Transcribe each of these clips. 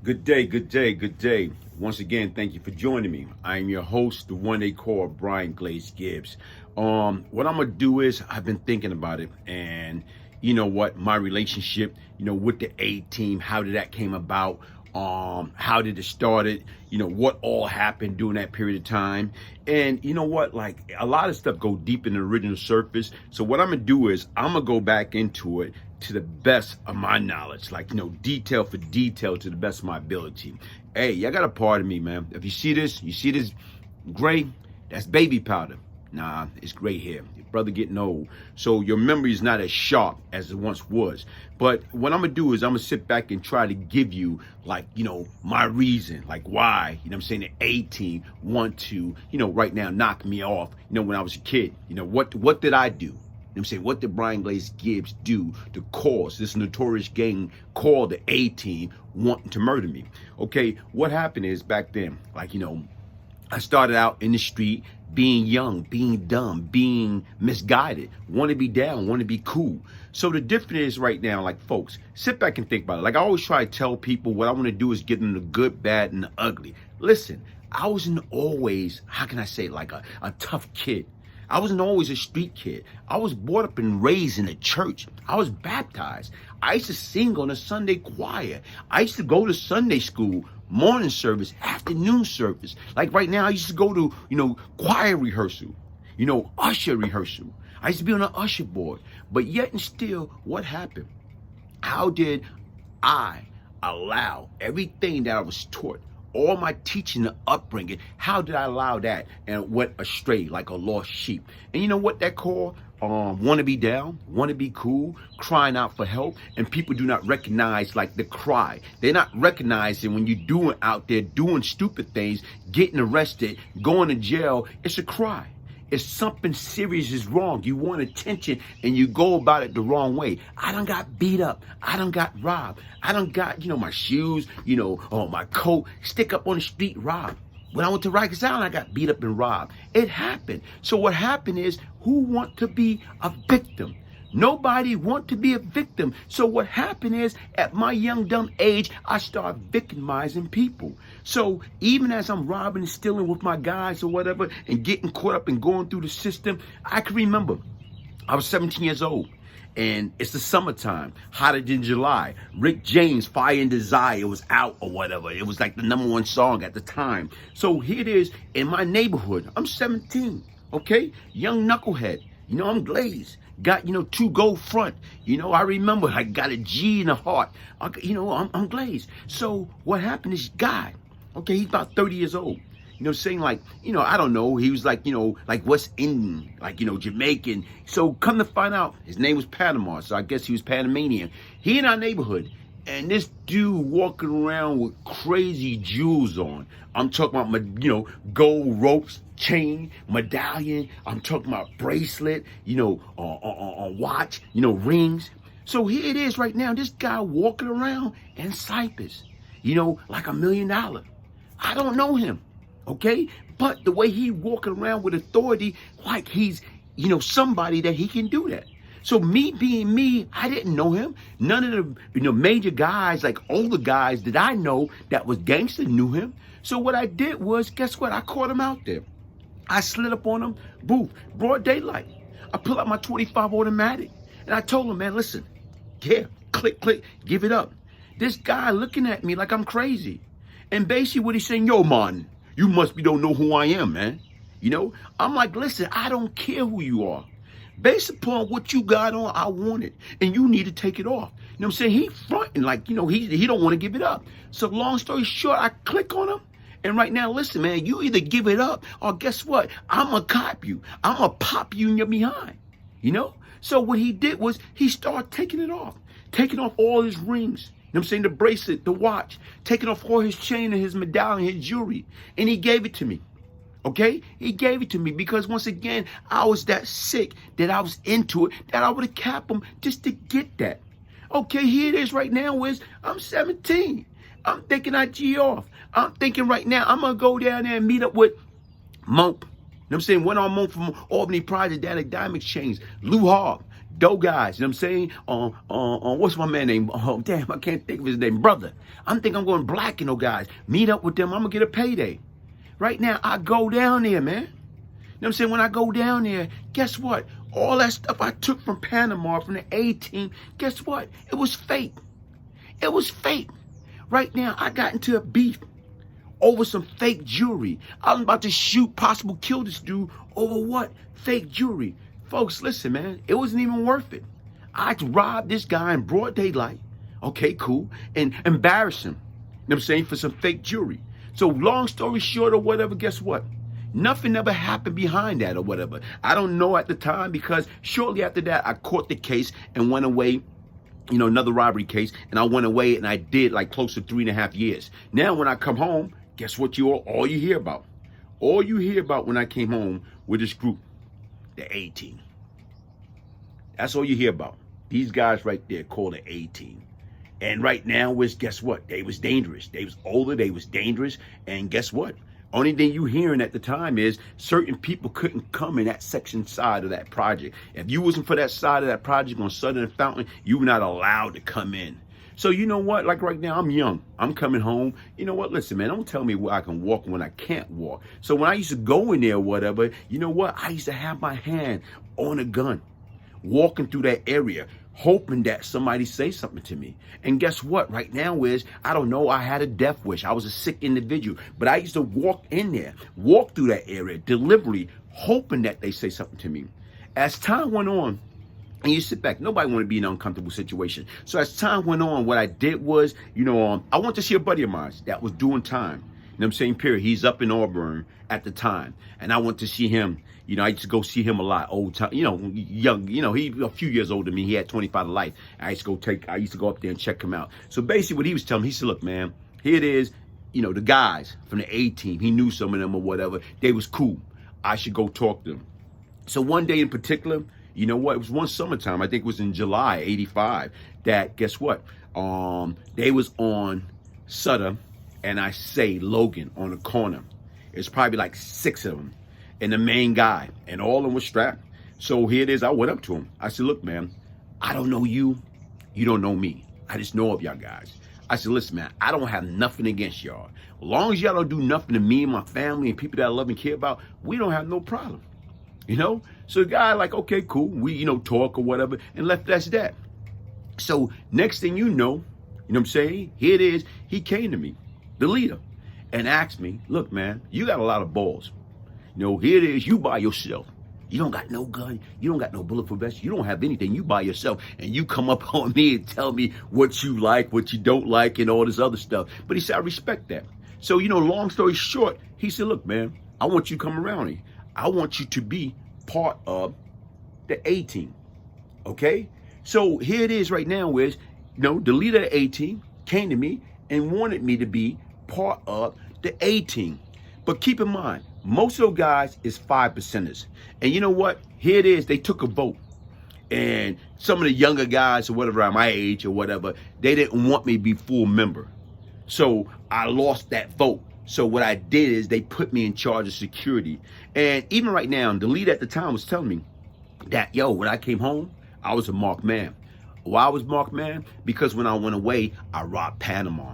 Good day, good day, good day. Once again, thank you for joining me. I am your host, the one they call Brian Glaze Gibbs. What I'm gonna do is I've been thinking about it, and you know what, my relationship, with the A team, how did that came about? How did it started? What all happened during that period of time? And you know what, like a lot of stuff go deep in the original surface. So what I'm gonna do is I'm gonna go back into it to the best of my knowledge, like detail for detail to the best of my ability. Hey, y'all got a part of me, man. If you see this gray, that's baby powder. Nah, it's gray hair. Your brother getting old. So your memory is not as sharp as it once was. But what I'm gonna do is I'm gonna sit back and try to give you my reason, like why, I'm saying, the A team want to, right now knock me off, when I was a kid. What did I do? I'm saying, what did Brian Glaze Gibbs do to cause this notorious gang called the A team wanting to murder me? Okay, what happened is back then, I started out in the street being young, being dumb, being misguided, want to be down, want to be cool. So the difference is right now, like, folks, sit back and think about it. Like I always try to tell people, what I want to do is give them the good, bad, and the ugly. Listen, I wasn't always, how can I say, like a tough kid. I wasn't always a street kid. I was brought up and raised in a church. I was baptized. I used to sing on a Sunday choir. I used to go to Sunday school, morning service, afternoon service. Like right now, I used to go to, choir rehearsal, usher rehearsal. I used to be on an usher board. But yet and still, what happened? How did I allow everything that I was taught, all my teaching and upbringing, how did I allow that and went astray like a lost sheep? And you know what that called? Want to be down, want to be cool, crying out for help, and people do not recognize like the cry. They're not recognizing when you're doing out there doing stupid things, getting arrested, going to jail. It's a cry. If something serious is wrong, you want attention and you go about it the wrong way. I done got beat up. I done got robbed. I done got, my shoes, my coat, stick up on the street, robbed. When I went to Rikers Island, I got beat up and robbed. It happened. So what happened is, who want to be a victim? Nobody want to be a victim. So what happened is, at my young, dumb age, I started victimizing people. So even as I'm robbing and stealing with my guys or whatever and getting caught up and going through the system, I can remember I was 17 years old. And it's the summertime, hotter than July. Rick James, Fire and Desire, was out or whatever. It was like the #1 song at the time. So here it is in my neighborhood. I'm 17, okay? Young knucklehead. I'm Glaze. Got, 2 gold front. I remember I got a G in the heart. I'm Glaze. So what happened is, guy, okay, he's about 30 years old. Saying like, I don't know. He was like, like West Indian, like, Jamaican. So come to find out, his name was Panama. So I guess he was Panamanian. He in our neighborhood. And this dude walking around with crazy jewels on. I'm talking about, gold ropes, chain, medallion. I'm talking about bracelet, watch, rings. So here it is right now. This guy walking around in Cypress, like $1 million. I don't know him. Okay, but the way he walking around with authority, like he's, somebody that he can do that. So me being me, I didn't know him. None of the, major guys, like older guys that I know that was gangster knew him. So what I did was, guess what? I caught him out there. I slid up on him, booth, broad daylight. I pulled out my 25 automatic and I told him, man, listen, here, click, click, give it up. This guy looking at me like I'm crazy. And basically what he's saying, yo, man, you must be don't know who I am, man. I'm like, listen, I don't care who you are. Based upon what you got on, I want it. And you need to take it off. What I'm saying? He fronting like, he don't want to give it up. So long story short, I click on him. And right now, listen, man, you either give it up or guess what? I'm going to cop you. I'm going to pop you in your behind. So what he did was he started taking it off. Taking off all his rings. I'm saying, the bracelet, the watch, taking off all his chain and his medallion, his jewelry. And he gave it to me. Okay? He gave it to me because once again, I was that sick that I was into it, that I would have capped him just to get that. Okay, here it is right now is I'm 17. I'm thinking I G off. I'm thinking right now I'm going to go down there and meet up with Monk. I'm saying, went on Monk from Albany Pride to Diamond Exchange, Lou Hart, Dope guys, you know what I'm saying? What's my man name? Oh, damn, I can't think of his name. Brother. I'm thinking I'm going black and those guys. Meet up with them. I'm going to get a payday. Right now, I go down there, man. You know what I'm saying? When I go down there, guess what? All that stuff I took from Panama, from the A team, guess what? It was fake. It was fake. Right now, I got into a beef over some fake jewelry. I'm about to shoot, possible kill this dude over what? Fake jewelry. Folks, listen, man, it wasn't even worth it. I robbed this guy in broad daylight, okay, cool, and embarrass him, you know what I'm saying, for some fake jewelry. So long story short or whatever, guess what? Nothing ever happened behind that or whatever. I don't know at the time because shortly after that, I caught the case and went away, you know, another robbery case, and I went away and I did like close to 3.5 years. Now when I come home, guess what all you hear about? All you hear about when I came home with this group, the A team. That's all you hear about. These guys right there called the A team. And right now guess what? They was dangerous. They was older, they was dangerous. And guess what? Only thing you hearing at the time is certain people couldn't come in that section side of that project. If you wasn't for that side of that project on Sutter and Fountain, you were not allowed to come in. So you know what? Like right now, I'm young. I'm coming home. You know what? Listen, man, don't tell me where I can walk when I can't walk. So when I used to go in there or whatever, you know what? I used to have my hand on a gun, walking through that area, hoping that somebody say something to me. And guess what? Right now is, I don't know, I had a death wish. I was a sick individual. But I used to walk in there, walk through that area deliberately, hoping that they say something to me. As time went on, and you sit back, nobody want to be in an uncomfortable situation. So as time went on, what I did was, I went to see a buddy of mine that was doing time. You know what I'm saying? Period. He's up in Auburn at the time. And I went to see him. I used to go see him a lot, old time, young, he a few years older than me. He had 25 to life. I used to go up there and check him out. So basically what he was telling me, he said, look, man, here it is. The guys from the A team, he knew some of them or whatever. They was cool. I should go talk to them. So one day in particular, you know what? It was one summertime. I think it was in July, '85. That guess what? They was on Sutter and I say Logan on the corner. It's probably like 6 of them, and the main guy, and all of them was strapped. So here it is. I went up to him. I said, "Look, man, I don't know you. You don't know me. I just know of y'all guys." I said, "Listen, man, I don't have nothing against y'all. As long as y'all don't do nothing to me and my family and people that I love and care about, we don't have no problem." So the guy like, okay, cool. We, talk or whatever and left that's that. So next thing you know what I'm saying? Here it is. He came to me, the leader, and asked me, look, man, you got a lot of balls. Here it is. You by yourself. You don't got no gun. You don't got no bulletproof vest. You don't have anything. You by yourself. And you come up on me and tell me what you like, what you don't like, and all this other stuff. But he said, I respect that. So, long story short, he said, look, man, I want you to come around here. I want you to be part of the A team. Okay? So here it is right now is, the leader of the A team came to me and wanted me to be part of the A team. But keep in mind, most of those guys is 5%ers. And you know what? Here it is. They took a vote. And some of the younger guys or whatever, around my age or whatever, they didn't want me to be full member. So I lost that vote. So what I did is they put me in charge of security. And even right now, the leader at the time was telling me that, when I came home, I was a marked man. Why I was marked man? Because when I went away, I robbed Panama.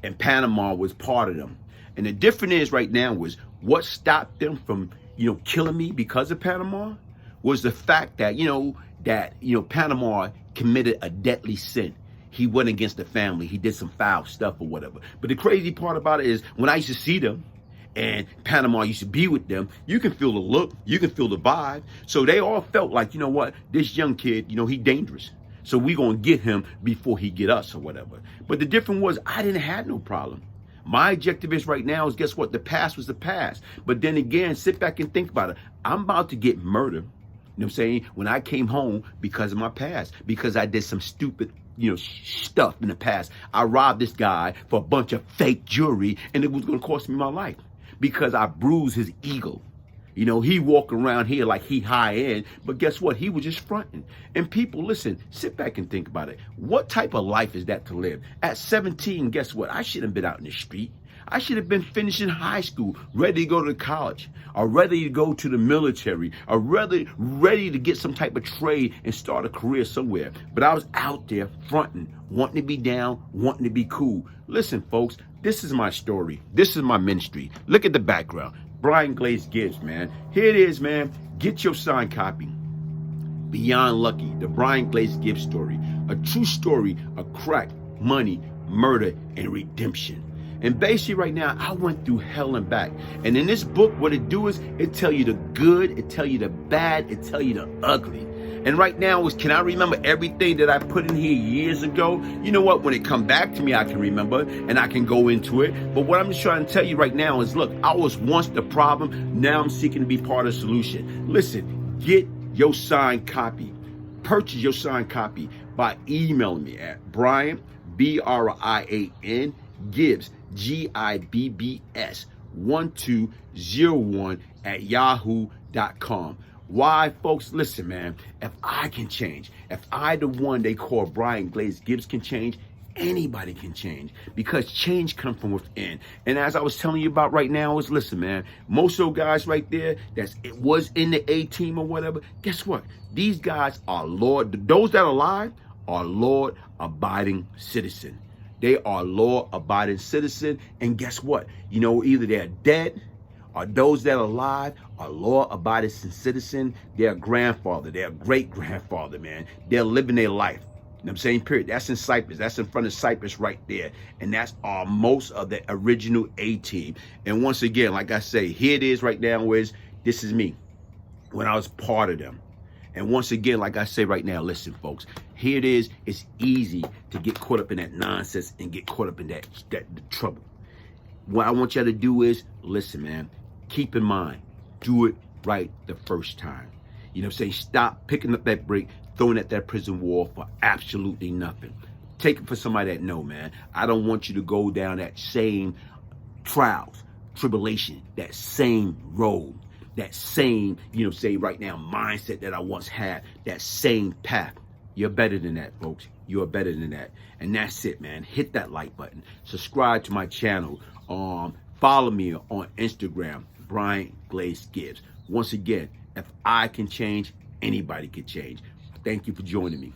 And Panama was part of them. And the difference is right now was what stopped them from, killing me because of Panama was the fact that, Panama committed a deadly sin. He went against the family. He did some foul stuff or whatever. But the crazy part about it is when I used to see them and Panama used to be with them, you can feel the look, you can feel the vibe. So they all felt like, this young kid, he dangerous. So we gonna get him before he get us or whatever. But the difference was I didn't have no problem. My objective is right now is guess what? The past was the past. But then again, sit back and think about it. I'm about to get murdered. You know what I'm saying? When I came home because of my past, because I did some stupid stuff in the past. I robbed this guy for a bunch of fake jewelry and it was going to cost me my life because I bruised his ego. He walk around here like he high end, but guess what? He was just fronting. And people, listen, sit back and think about it. What type of life is that to live? At 17, guess what? I shouldn't have been out in the street. I should have been finishing high school, ready to go to college, or ready to go to the military, or ready to get some type of trade and start a career somewhere. But I was out there fronting, wanting to be down, wanting to be cool. Listen, folks, this is my story. This is my ministry. Look at the background. Brian Glaze Gibbs, man. Here it is, man. Get your signed copy. Beyond Lucky, the Brian Glaze Gibbs story. A true story of crack, money, murder, and redemption. And basically right now, I went through hell and back. And in this book, what it do is it tell you the good, it tell you the bad, it tell you the ugly. And right now is, can I remember everything that I put in here years ago? You know what? When it come back to me, I can remember and I can go into it. But what I'm just trying to tell you right now is, look, I was once the problem. Now I'm seeking to be part of the solution. Listen, get your signed copy. Purchase your signed copy by emailing me at Brian, B-R-I-A-N, Gibbs, Gibbs, 1201 at yahoo.com. Why, folks? Listen, man, if I can change, if I, the one they call Brian Glaze Gibbs, can change, anybody can change, because change comes from within. And as I was telling you about right now is, listen, man, most of those guys right there it was in the A team or whatever, guess what? These guys are those that are alive are law-abiding citizen. They are law-abiding citizen, and guess what? You know, either they're dead, or those that are alive are law-abiding citizen. Their grandfather, their great-grandfather, man, they're living their life. You know what I'm saying? Period. That's in Cypress. That's in front of Cypress right there. And that's most of the original A team. And once again, like I say, here it is right now, this is me when I was part of them. And once again, like I say right now, listen, folks, here it is. It's easy to get caught up in that nonsense and get caught up in that trouble. What I want y'all to do is, listen, man, keep in mind, do it right the first time. You know what I'm saying? Stop picking up that brick, throwing at that prison wall for absolutely nothing. Take it for somebody that know, man. I don't want you to go down that same trials, tribulation, that same road, that same, you know, say right now, mindset that I once had, that same path. You're better than that, folks. You're better than that. And that's it, man. Hit that like button. Subscribe to my channel. Follow me on Instagram, Brian Glaze Gibbs. Once again, if I can change, anybody can change. Thank you for joining me.